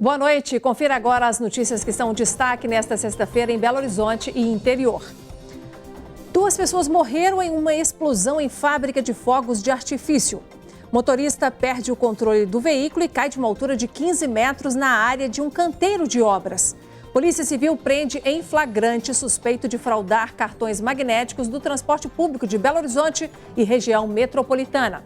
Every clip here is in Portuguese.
Boa noite. Confira agora as notícias que são destaque nesta sexta-feira em Belo Horizonte e interior. 2 pessoas morreram em uma explosão em fábrica de fogos de artifício. Motorista perde o controle do veículo e cai de uma altura de 15 metros na área de um canteiro de obras. Polícia Civil prende em flagrante suspeito de fraudar cartões magnéticos do transporte público de Belo Horizonte e região metropolitana.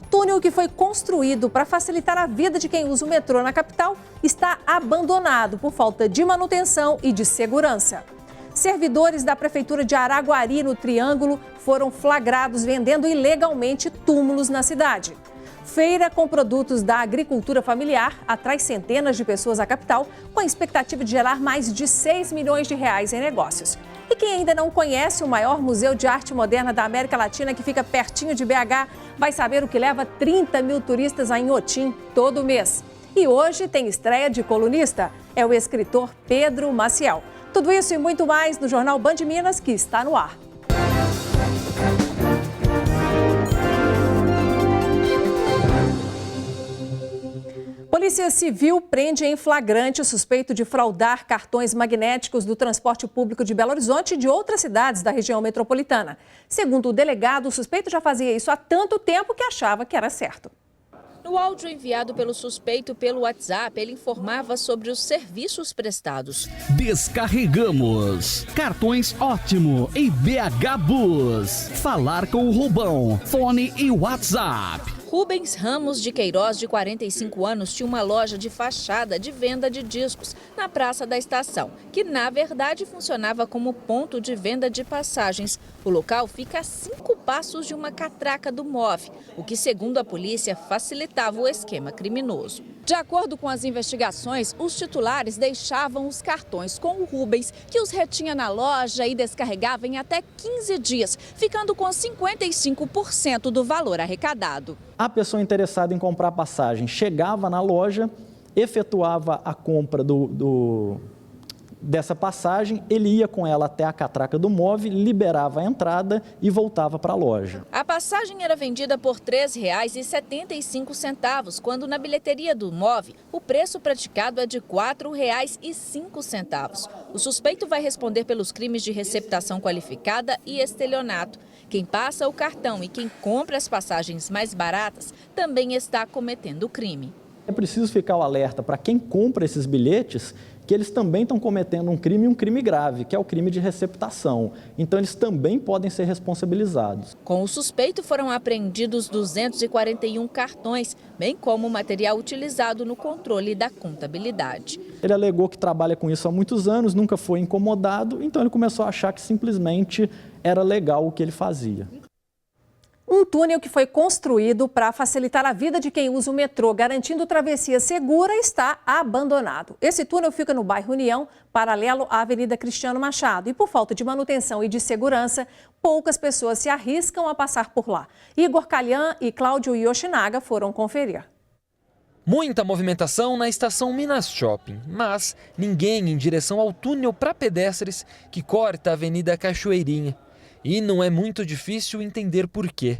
Túnel que foi construído para facilitar a vida de quem usa o metrô na capital está abandonado por falta de manutenção e de segurança. Servidores da Prefeitura de Araguari, no Triângulo, foram flagrados vendendo ilegalmente túmulos na cidade. Feira com produtos da agricultura familiar atrai centenas de pessoas à capital, com a expectativa de gerar mais de 6 milhões de reais em negócios. E quem ainda não conhece o maior museu de arte moderna da América Latina, que fica pertinho de BH, vai saber o que leva 30 mil turistas a Inhotim todo mês. E hoje tem estreia de colunista, é o escritor Pedro Maciel. Tudo isso e muito mais no Jornal Band Minas, que está no ar. Polícia Civil prende em flagrante o suspeito de fraudar cartões magnéticos do transporte público de Belo Horizonte e de outras cidades da região metropolitana. Segundo o delegado, o suspeito já fazia isso há tanto tempo que achava que era certo. No áudio enviado pelo suspeito pelo WhatsApp, ele informava sobre os serviços prestados. Descarregamos. Cartões Ótimo e BH Bus. Falar com o Rubão. Fone e WhatsApp. Rubens Ramos de Queiroz, de 45 anos, tinha uma loja de fachada de venda de discos na Praça da Estação, que na verdade funcionava como ponto de venda de passagens. O local fica a 5 passos de uma catraca do MOV, o que, segundo a polícia, facilitava o esquema criminoso. De acordo com as investigações, os titulares deixavam os cartões com o Rubens, que os retinha na loja e descarregava em até 15 dias, ficando com 55% do valor arrecadado. A pessoa interessada em comprar passagem chegava na loja, efetuava a compra dessa passagem, ele ia com ela até a catraca do MOV, liberava a entrada e voltava para a loja. A passagem era vendida por R$ 3,75, quando na bilheteria do MOV o preço praticado é de R$ 4,05. O suspeito vai responder pelos crimes de receptação qualificada e estelionato. Quem passa o cartão e quem compra as passagens mais baratas também está cometendo o crime. É preciso ficar o alerta para quem compra esses bilhetes, que eles também estão cometendo um crime grave, que é o crime de receptação. Então, eles também podem ser responsabilizados. Com o suspeito foram apreendidos 241 cartões, bem como o material utilizado no controle da contabilidade. Ele alegou que trabalha com isso há muitos anos, nunca foi incomodado, então ele começou a achar que simplesmente era legal o que ele fazia. Um túnel que foi construído para facilitar a vida de quem usa o metrô, garantindo travessia segura, está abandonado. Esse túnel fica no bairro União, paralelo à Avenida Cristiano Machado. E por falta de manutenção e de segurança, poucas pessoas se arriscam a passar por lá. Igor Calhan e Cláudio Yoshinaga foram conferir. Muita movimentação na estação Minas Shopping, mas ninguém em direção ao túnel para pedestres que corta a Avenida Cachoeirinha. E não é muito difícil entender por quê.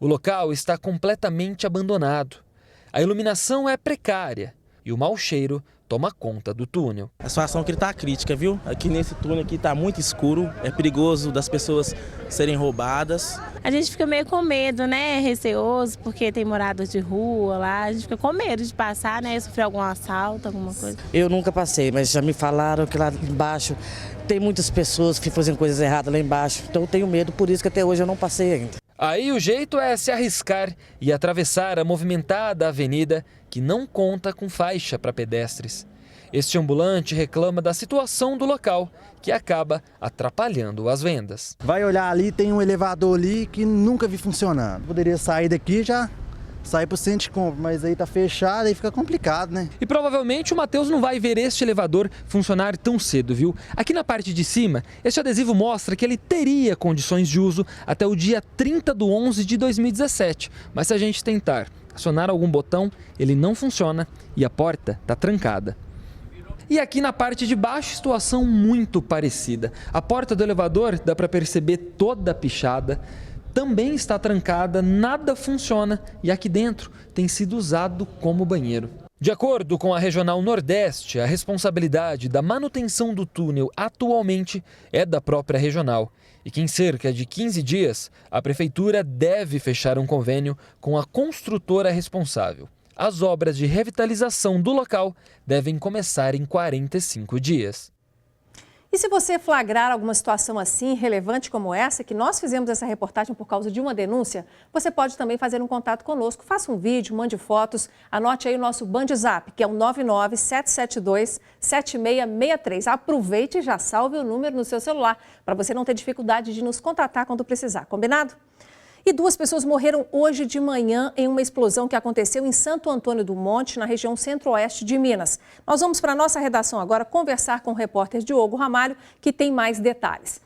O local está completamente abandonado. A iluminação é precária e o mau cheiro toma conta do túnel. A situação aqui está crítica, viu? Aqui nesse túnel aqui está muito escuro, é perigoso das pessoas serem roubadas. A gente fica meio com medo, né? Receoso, porque tem moradores de rua lá, a gente fica com medo de passar, né? Sofrer algum assalto, alguma coisa. Eu nunca passei, mas já me falaram que lá embaixo tem muitas pessoas que fazem coisas erradas lá embaixo, então eu tenho medo, por isso que até hoje eu não passei ainda. Aí o jeito é se arriscar e atravessar a movimentada avenida que não conta com faixa para pedestres. Este ambulante reclama da situação do local, que acaba atrapalhando as vendas. Vai olhar ali, tem um elevador ali que nunca vi funcionando. Poderia sair daqui já sair para o centro de compra, mas aí tá fechado e fica complicado, né? E provavelmente o Matheus não vai ver este elevador funcionar tão cedo, viu? Aqui na parte de cima, este adesivo mostra que ele teria condições de uso até o dia 30/11 de 2017. Mas se a gente tentar acionar algum botão, ele não funciona e a porta está trancada. E aqui na parte de baixo, situação muito parecida. A porta do elevador, dá para perceber toda pichada, também está trancada, nada funciona e aqui dentro tem sido usado como banheiro. De acordo com a Regional Nordeste, a responsabilidade da manutenção do túnel atualmente é da própria regional e que em cerca de 15 dias a Prefeitura deve fechar um convênio com a construtora responsável. As obras de revitalização do local devem começar em 45 dias. E se você flagrar alguma situação assim relevante como essa, que nós fizemos essa reportagem por causa de uma denúncia, você pode também fazer um contato conosco. Faça um vídeo, mande fotos, anote aí o nosso Bandzap, que é o 997727663. Aproveite e já salve o número no seu celular, para você não ter dificuldade de nos contatar quando precisar, combinado? E 2 pessoas morreram hoje de manhã em uma explosão que aconteceu em Santo Antônio do Monte, na região centro-oeste de Minas. Nós vamos para a nossa redação agora conversar com o repórter Diogo Ramalho, que tem mais detalhes.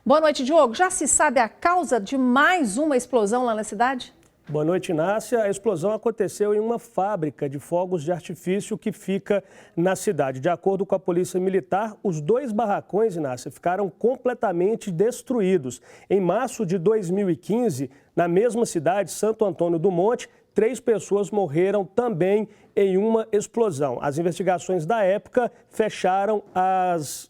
Boa noite, Diogo. Já se sabe a causa de mais uma explosão lá na cidade? Boa noite, Inácia. A explosão aconteceu em uma fábrica de fogos de artifício que fica na cidade. De acordo com a Polícia Militar, os 2 barracões, Inácia, ficaram completamente destruídos. Em março de 2015, na mesma cidade, Santo Antônio do Monte, 3 pessoas morreram também em uma explosão. As investigações da época fecharam as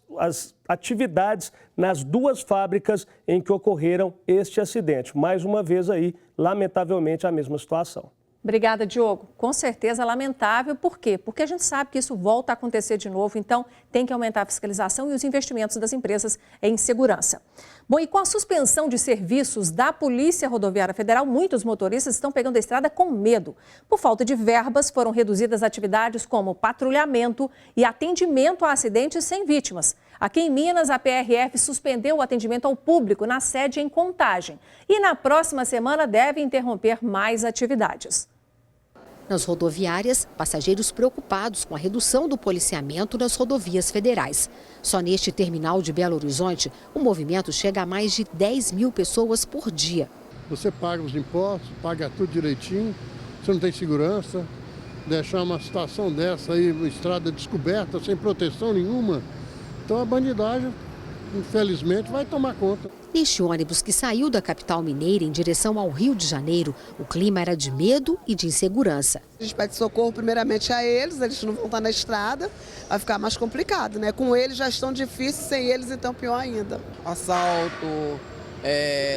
atividades nas 2 fábricas em que ocorreram este acidente. Mais uma vez aí, lamentavelmente, a mesma situação. Obrigada, Diogo. Com certeza lamentável. Por quê? Porque a gente sabe que isso volta a acontecer de novo, então tem que aumentar a fiscalização e os investimentos das empresas em segurança. Bom, e com a suspensão de serviços da Polícia Rodoviária Federal, muitos motoristas estão pegando a estrada com medo. Por falta de verbas, foram reduzidas atividades como patrulhamento e atendimento a acidentes sem vítimas. Aqui em Minas, a PRF suspendeu o atendimento ao público na sede em Contagem e na próxima semana deve interromper mais atividades. Nas rodoviárias, passageiros preocupados com a redução do policiamento nas rodovias federais. Só neste terminal de Belo Horizonte, o movimento chega a mais de 10 mil pessoas por dia. Você paga os impostos, paga tudo direitinho, você não tem segurança. Deixar uma situação dessa aí, uma estrada descoberta, sem proteção nenhuma. Então a bandidagem, infelizmente, vai tomar conta. Neste ônibus que saiu da capital mineira em direção ao Rio de Janeiro, o clima era de medo e de insegurança. A gente pede socorro primeiramente a eles não vão estar na estrada, vai ficar mais complicado, né? Com eles já estão difíceis, sem eles então pior ainda. Assalto,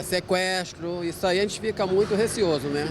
sequestro, isso aí a gente fica muito receoso, né?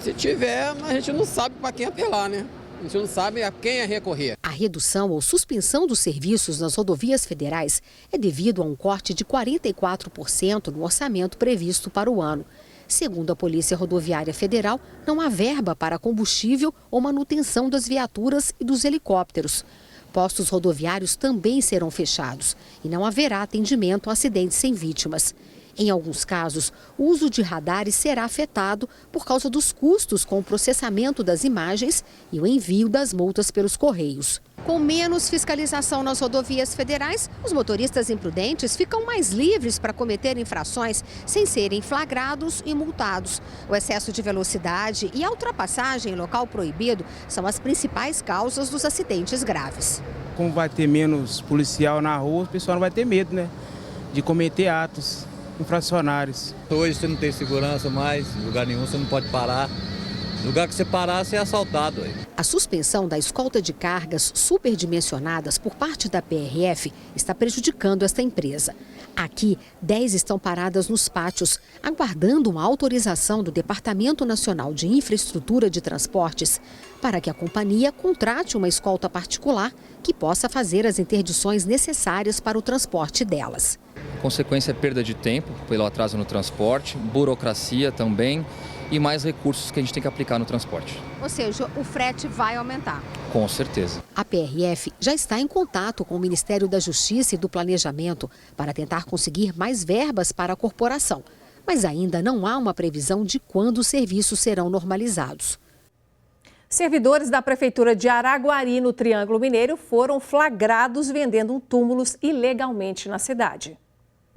Se tiver, a gente não sabe para quem apelar, né? A gente não sabe a quem é recorrer. A redução ou suspensão dos serviços nas rodovias federais é devido a um corte de 44% no orçamento previsto para o ano. Segundo a Polícia Rodoviária Federal, não há verba para combustível ou manutenção das viaturas e dos helicópteros. Postos rodoviários também serão fechados e não haverá atendimento a acidentes sem vítimas. Em alguns casos, o uso de radares será afetado por causa dos custos com o processamento das imagens e o envio das multas pelos correios. Com menos fiscalização nas rodovias federais, os motoristas imprudentes ficam mais livres para cometer infrações sem serem flagrados e multados. O excesso de velocidade e a ultrapassagem em local proibido são as principais causas dos acidentes graves. Como vai ter menos policial na rua, o pessoal não vai ter medo, né, de cometer atos infracionários. Hoje você não tem segurança mais, em lugar nenhum você não pode parar. No lugar que você parar, você é assaltado. A suspensão da escolta de cargas superdimensionadas por parte da PRF está prejudicando esta empresa. Aqui, 10 estão paradas nos pátios, aguardando uma autorização do Departamento Nacional de Infraestrutura de Transportes para que a companhia contrate uma escolta particular que possa fazer as interdições necessárias para o transporte delas. A consequência é perda de tempo pelo atraso no transporte, burocracia também e mais recursos que a gente tem que aplicar no transporte. Ou seja, o frete vai aumentar. Com certeza. A PRF já está em contato com o Ministério da Justiça e do Planejamento para tentar conseguir mais verbas para a corporação. Mas ainda não há uma previsão de quando os serviços serão normalizados. Servidores da Prefeitura de Araguari, no Triângulo Mineiro, foram flagrados vendendo túmulos ilegalmente na cidade.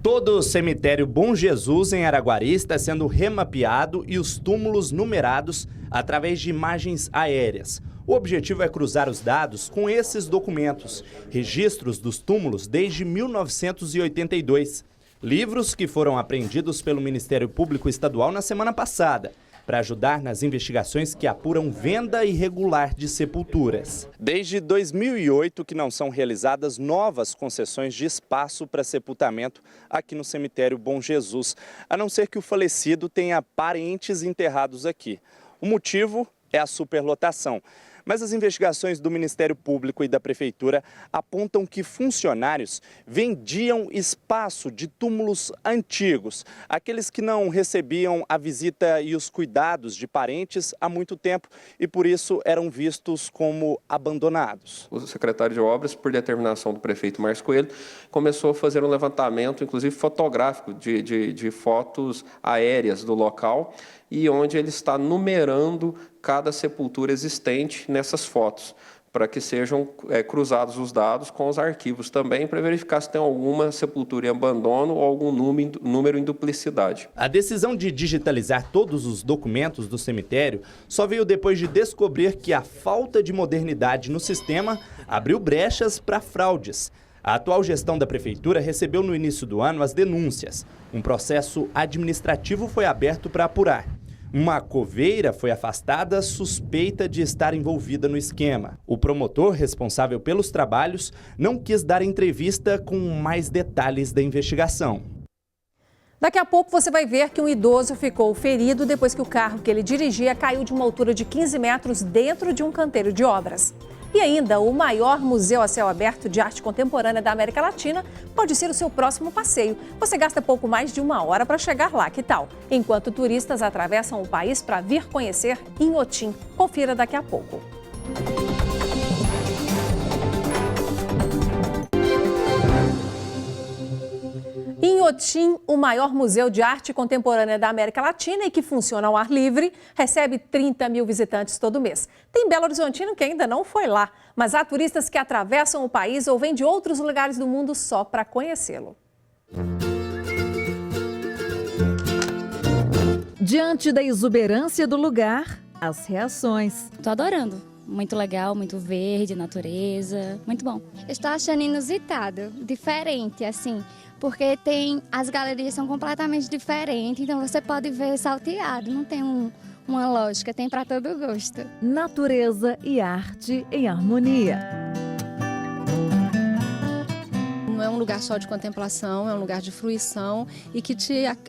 Todo o cemitério Bom Jesus em Araguari está sendo remapeado e os túmulos numerados através de imagens aéreas. O objetivo é cruzar os dados com esses documentos, registros dos túmulos desde 1982. Livros que foram apreendidos pelo Ministério Público Estadual na semana passada. para ajudar nas investigações que apuram venda irregular de sepulturas. Desde 2008 que não são realizadas novas concessões de espaço para sepultamento aqui no cemitério Bom Jesus, a não ser que o falecido tenha parentes enterrados aqui. O motivo é a superlotação. Mas as investigações do Ministério Público e da Prefeitura apontam que funcionários vendiam espaço de túmulos antigos, aqueles que não recebiam a visita e os cuidados de parentes há muito tempo e por isso eram vistos como abandonados. O secretário de Obras, por determinação do prefeito Márcio Coelho, começou a fazer um levantamento, inclusive fotográfico, de fotos aéreas do local, e onde ele está numerando cada sepultura existente nessas fotos, para que sejam cruzados os dados com os arquivos também, para verificar se tem alguma sepultura em abandono ou algum número em duplicidade. A decisão de digitalizar todos os documentos do cemitério só veio depois de descobrir que a falta de modernidade no sistema abriu brechas para fraudes. A atual gestão da prefeitura recebeu no início do ano as denúncias. Um processo administrativo foi aberto para apurar. Uma coveira foi afastada suspeita de estar envolvida no esquema. O promotor responsável pelos trabalhos não quis dar entrevista com mais detalhes da investigação. Daqui a pouco você vai ver que um idoso ficou ferido depois que o carro que ele dirigia caiu de uma altura de 15 metros dentro de um canteiro de obras. E ainda, o maior museu a céu aberto de arte contemporânea da América Latina pode ser o seu próximo passeio. Você gasta pouco mais de 1 hora para chegar lá, que tal? Enquanto turistas atravessam o país para vir conhecer Inhotim. Confira daqui a pouco. Inhotim, o maior museu de arte contemporânea da América Latina e que funciona ao ar livre, recebe 30 mil visitantes todo mês. Tem Belo Horizontino que ainda não foi lá, mas há turistas que atravessam o país ou vêm de outros lugares do mundo só para conhecê-lo. Diante da exuberância do lugar, as reações. Tô adorando. Muito legal, muito verde, natureza, muito bom. Estou achando inusitado, diferente, assim, porque as galerias são completamente diferentes, então você pode ver salteado, não tem uma lógica, tem para todo gosto. Natureza e arte em harmonia. Não é um lugar só de contemplação, é um lugar de fruição e que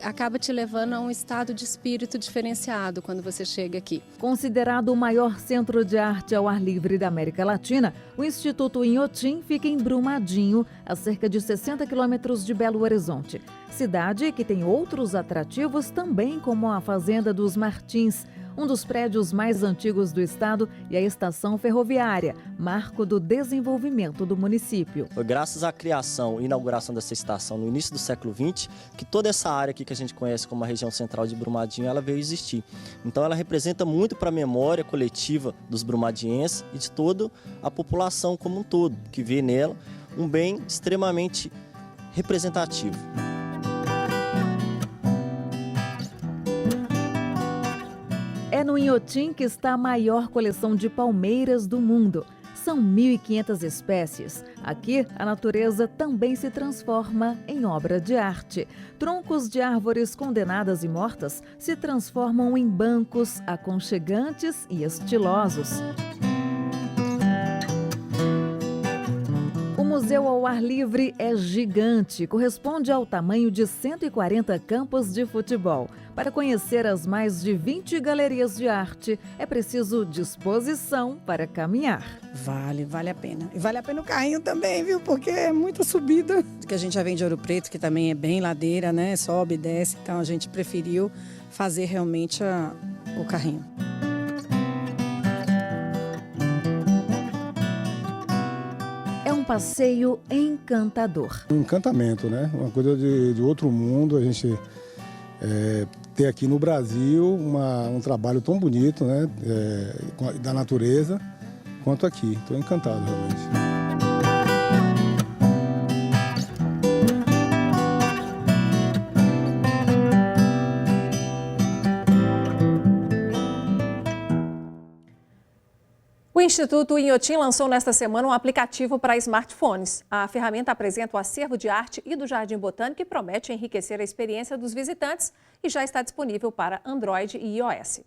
acaba te levando a um estado de espírito diferenciado quando você chega aqui. Considerado o maior centro de arte ao ar livre da América Latina, o Instituto Inhotim fica em Brumadinho, a cerca de 60 quilômetros de Belo Horizonte. Cidade que tem outros atrativos também, como a Fazenda dos Martins, um dos prédios mais antigos do estado, e a estação ferroviária, marco do desenvolvimento do município. Foi graças à criação e inauguração dessa estação no início do século XX que toda essa área aqui que a gente conhece como a região central de Brumadinho, ela veio existir. Então ela representa muito para a memória coletiva dos brumadienses e de toda a população como um todo, que vê nela um bem extremamente representativo. É no Inhotim que está a maior coleção de palmeiras do mundo. São 1.500 espécies. Aqui, a natureza também se transforma em obra de arte. Troncos de árvores condenadas e mortas se transformam em bancos aconchegantes e estilosos. O museu ao ar livre é gigante, corresponde ao tamanho de 140 campos de futebol. Para conhecer as mais de 20 galerias de arte, é preciso disposição para caminhar. Vale a pena. E vale a pena o carrinho também, viu? Porque é muita subida. Que a gente já vem de Ouro Preto, que também é bem ladeira, né? Sobe e desce, então a gente preferiu fazer realmente o carrinho. É um passeio encantador. Um encantamento, né? Uma coisa de outro mundo, a gente ter aqui no Brasil um trabalho tão bonito, né? Da natureza, quanto aqui. Estou encantado, realmente. O Instituto Inhotim lançou nesta semana um aplicativo para smartphones. A ferramenta apresenta o acervo de arte e do Jardim Botânico e promete enriquecer a experiência dos visitantes e já está disponível para Android e iOS.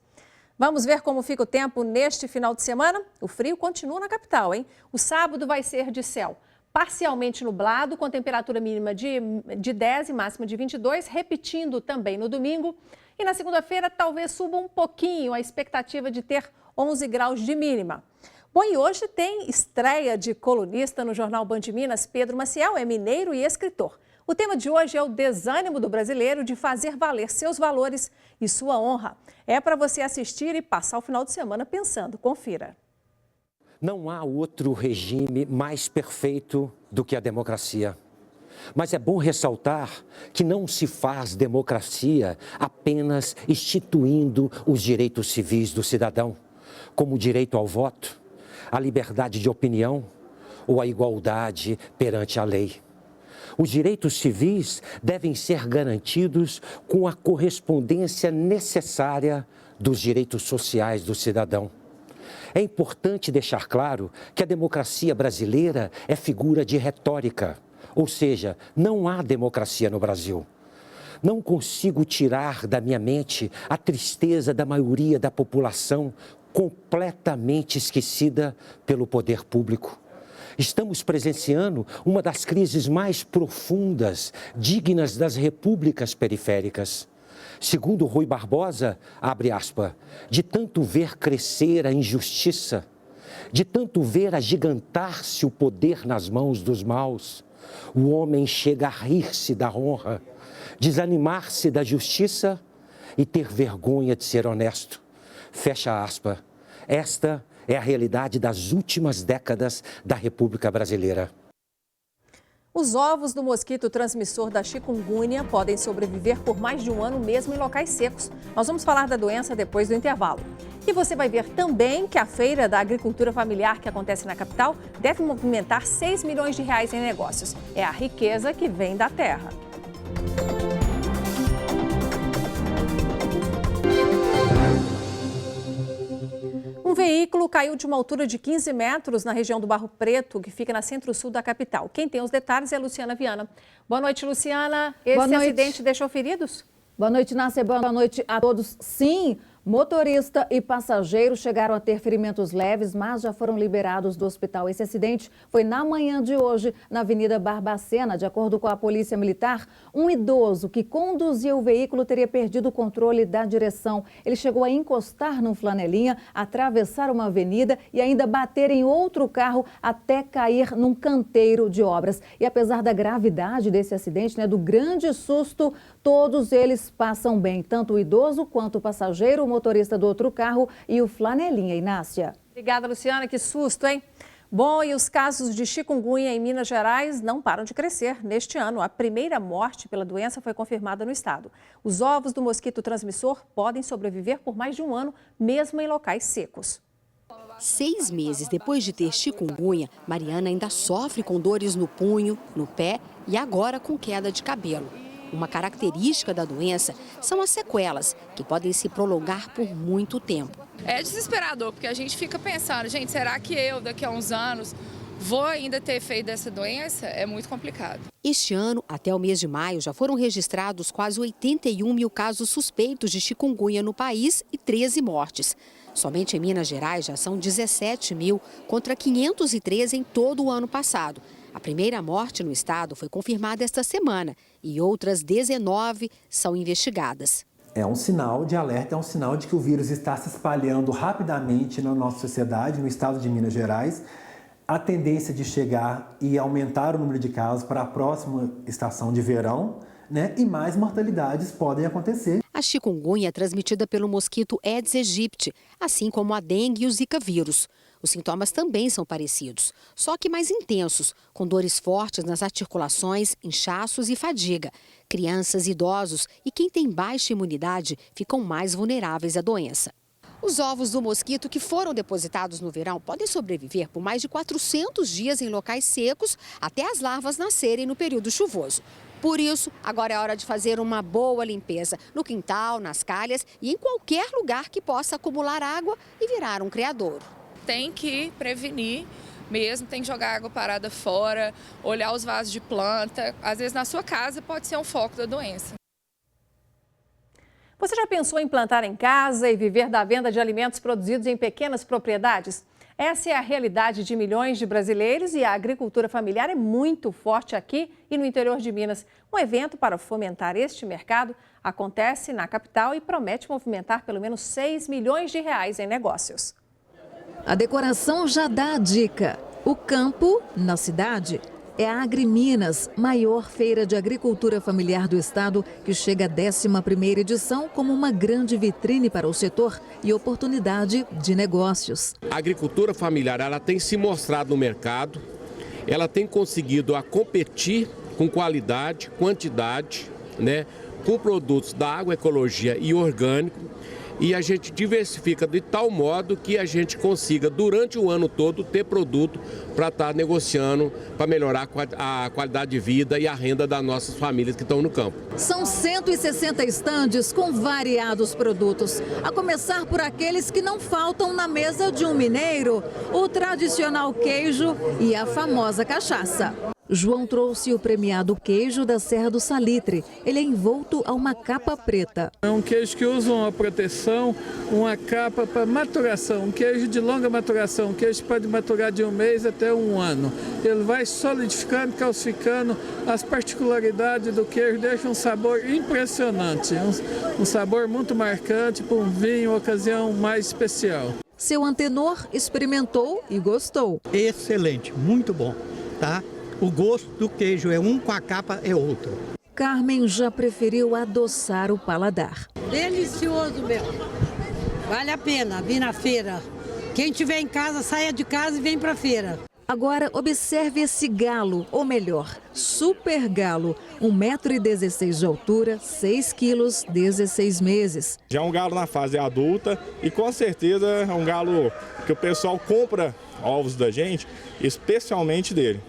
Vamos ver como fica o tempo neste final de semana? O frio continua na capital, hein? O sábado vai ser de céu parcialmente nublado, com temperatura mínima de 10 e máxima de 22, repetindo também no domingo. E na segunda-feira talvez suba um pouquinho a expectativa de ter 11 graus de mínima. Bom, e hoje tem estreia de colunista no jornal Band Minas. Pedro Maciel é mineiro e escritor. O tema de hoje é o desânimo do brasileiro de fazer valer seus valores e sua honra. É para você assistir e passar o final de semana pensando. Confira. Não há outro regime mais perfeito do que a democracia. Mas é bom ressaltar que não se faz democracia apenas instituindo os direitos civis do cidadão, como o direito ao voto, a liberdade de opinião ou a igualdade perante a lei. Os direitos civis devem ser garantidos com a correspondência necessária dos direitos sociais do cidadão. É importante deixar claro que a democracia brasileira é figura de retórica, ou seja, não há democracia no Brasil. Não consigo tirar da minha mente a tristeza da maioria da população completamente esquecida pelo poder público. Estamos presenciando uma das crises mais profundas, dignas das repúblicas periféricas. Segundo Rui Barbosa, abre aspas, de tanto ver crescer a injustiça, de tanto ver agigantar-se o poder nas mãos dos maus, o homem chega a rir-se da honra, desanimar-se da justiça e ter vergonha de ser honesto. Fecha aspas. Esta é a realidade das últimas décadas da República Brasileira. Os ovos do mosquito transmissor da chikungunya podem sobreviver por mais de um ano mesmo em locais secos. Nós vamos falar da doença depois do intervalo. E você vai ver também que a Feira da Agricultura Familiar que acontece na capital deve movimentar 6 milhões de reais em negócios. É a riqueza que vem da terra. Um veículo caiu de uma altura de 15 metros na região do Barro Preto, que fica na centro-sul da capital. Quem tem os detalhes é a Luciana Viana. Boa noite, Luciana. Esse acidente deixou feridos? Boa noite, Nácia. Boa noite a todos. Sim, motorista e passageiro chegaram a ter ferimentos leves, mas já foram liberados do hospital. Esse acidente foi na manhã de hoje, na Avenida Barbacena. De acordo com a Polícia Militar, um idoso que conduzia o veículo teria perdido o controle da direção. Ele chegou a encostar num flanelinha, atravessar uma avenida e ainda bater em outro carro até cair num canteiro de obras. E apesar da gravidade desse acidente, do grande susto, todos eles passam bem, tanto o idoso quanto o passageiro, o motorista do outro carro e o flanelinha. Inácia. Obrigada, Luciana. Que susto, hein? Bom, e os casos de chikungunya em Minas Gerais não param de crescer. Neste ano, a primeira morte pela doença foi confirmada no estado. Os ovos do mosquito transmissor podem sobreviver por mais de um ano, mesmo em locais secos. 6 meses depois de ter chikungunya, Mariana ainda sofre com dores no punho, no pé e agora com queda de cabelo. Uma característica da doença são as sequelas, que podem se prolongar por muito tempo. É desesperador, porque a gente fica pensando, gente, será que eu, daqui a uns anos, vou ainda ter efeito dessa doença? É muito complicado. Este ano, até o mês de maio, já foram registrados quase 81 mil casos suspeitos de chikungunya no país e 13 mortes. Somente em Minas Gerais já são 17 mil, contra 513 em todo o ano passado. A primeira morte no estado foi confirmada esta semana e outras 19 são investigadas. É um sinal de alerta, é um sinal de que o vírus está se espalhando rapidamente na nossa sociedade, no estado de Minas Gerais. A tendência de chegar e aumentar o número de casos para a próxima estação de verão, e mais mortalidades podem acontecer. A chikungunya é transmitida pelo mosquito Aedes aegypti, assim como a dengue e o zika vírus. Os sintomas também são parecidos, só que mais intensos, com dores fortes nas articulações, inchaços e fadiga. Crianças, idosos e quem tem baixa imunidade ficam mais vulneráveis à doença. Os ovos do mosquito que foram depositados no verão podem sobreviver por mais de 400 dias em locais secos até as larvas nascerem no período chuvoso. Por isso, agora é hora de fazer uma boa limpeza no quintal, nas calhas e em qualquer lugar que possa acumular água e virar um criadouro. Tem que prevenir mesmo, tem que jogar água parada fora, olhar os vasos de planta. Às vezes na sua casa pode ser um foco da doença. Você já pensou em plantar em casa e viver da venda de alimentos produzidos em pequenas propriedades? Essa é a realidade de milhões de brasileiros e a agricultura familiar é muito forte aqui e no interior de Minas. Um evento para fomentar este mercado acontece na capital e promete movimentar pelo menos 6 milhões de reais em negócios. A decoração já dá a dica. O campo, na cidade, é a AgriMinas, maior feira de agricultura familiar do estado, que chega à 11ª edição como uma grande vitrine para o setor e oportunidade de negócios. A agricultura familiar ela tem se mostrado no mercado, ela tem conseguido a competir com qualidade, quantidade, né, com produtos da agroecologia e orgânico. E a gente diversifica de tal modo que a gente consiga, durante o ano todo, ter produto para estar negociando, para melhorar a qualidade de vida e a renda das nossas famílias que estão no campo. São 160 estandes com variados produtos, a começar por aqueles que não faltam na mesa de um mineiro, o tradicional queijo e a famosa cachaça. João trouxe o premiado queijo da Serra do Salitre. Ele é envolto a uma capa preta. É um queijo que usa uma proteção, uma capa para maturação, um queijo de longa maturação. Um queijo pode maturar de 1 mês até 1 ano. Ele vai solidificando, calcificando. As particularidades do queijo deixam um sabor impressionante, um sabor muito marcante para um vinho, ocasião mais especial. Seu antenor experimentou e gostou. Excelente, muito bom, tá? O gosto do queijo é um, com a capa é outro. Carmen já preferiu adoçar o paladar. Delicioso mesmo. Vale a pena vir na feira. Quem tiver em casa, saia de casa e vem para a feira. Agora observe esse galo, ou melhor, super galo. 1,16 m de altura, 6 quilos, 16 meses. Já é um galo na fase adulta e com certeza é um galo que o pessoal compra ovos da gente, especialmente dele.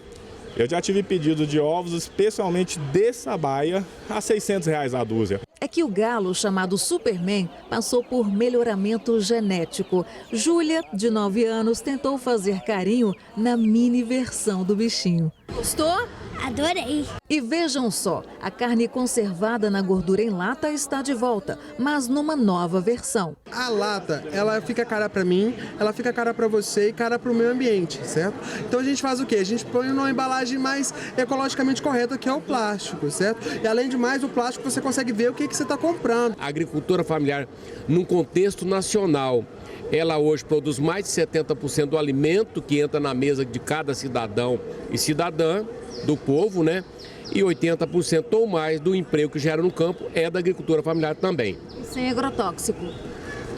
Eu já tive pedido de ovos, especialmente de Sabaia, a R$600 a dúzia. É que o galo, chamado Superman, passou por melhoramento genético. Júlia, de 9 anos, tentou fazer carinho na mini versão do bichinho. Gostou? Adorei. E vejam só, a carne conservada na gordura em lata está de volta, mas numa nova versão. A lata, ela fica cara para mim, ela fica cara para você e cara para o meio ambiente, certo? Então a gente faz o quê? A gente põe numa embalagem mais ecologicamente correta, que é o plástico, certo? E além de mais, o plástico você consegue ver o que você está comprando. A agricultura familiar, num contexto nacional, ela hoje produz mais de 70% do alimento que entra na mesa de cada cidadão e cidadã do povo, né? E 80% ou mais do emprego que gera no campo é da agricultura familiar também. Sem agrotóxico.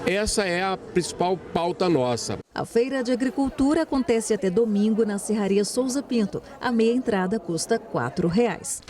Essa é a principal pauta nossa. A feira de agricultura acontece até domingo na Serraria Souza Pinto. A meia entrada custa R$4.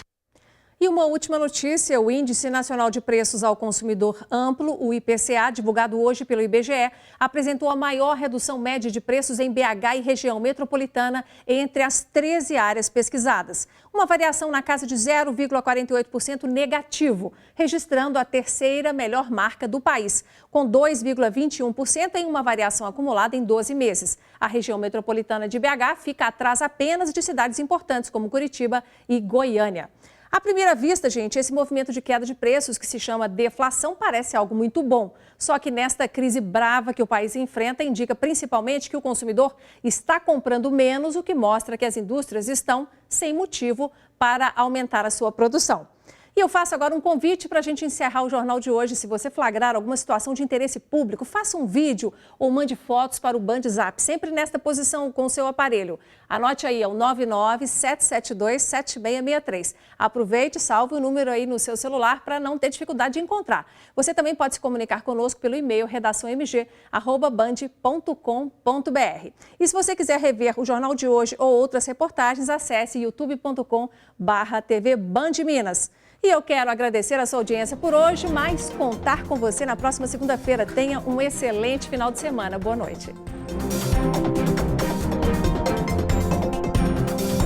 E uma última notícia, o Índice Nacional de Preços ao Consumidor Amplo, o IPCA, divulgado hoje pelo IBGE, apresentou a maior redução média de preços em BH e região metropolitana entre as 13 áreas pesquisadas. Uma variação na casa de 0,48% negativo, registrando a terceira melhor marca do país, com 2,21% em uma variação acumulada em 12 meses. A região metropolitana de BH fica atrás apenas de cidades importantes como Curitiba e Goiânia. À primeira vista, gente, esse movimento de queda de preços que se chama deflação parece algo muito bom. Só que nesta crise brava que o país enfrenta, indica principalmente que o consumidor está comprando menos, o que mostra que as indústrias estão sem motivo para aumentar a sua produção. E eu faço agora um convite para a gente encerrar o jornal de hoje. Se você flagrar alguma situação de interesse público, faça um vídeo ou mande fotos para o BandZap, sempre nesta posição com o seu aparelho. Anote aí, é o 997727663. Aproveite e salve o número aí no seu celular para não ter dificuldade de encontrar. Você também pode se comunicar conosco pelo e-mail redaçãomg@band.com.br. E se você quiser rever o jornal de hoje ou outras reportagens, acesse youtube.com/TV Band Minas. E eu quero agradecer a sua audiência por hoje, mas contar com você na próxima segunda-feira. Tenha um excelente final de semana. Boa noite.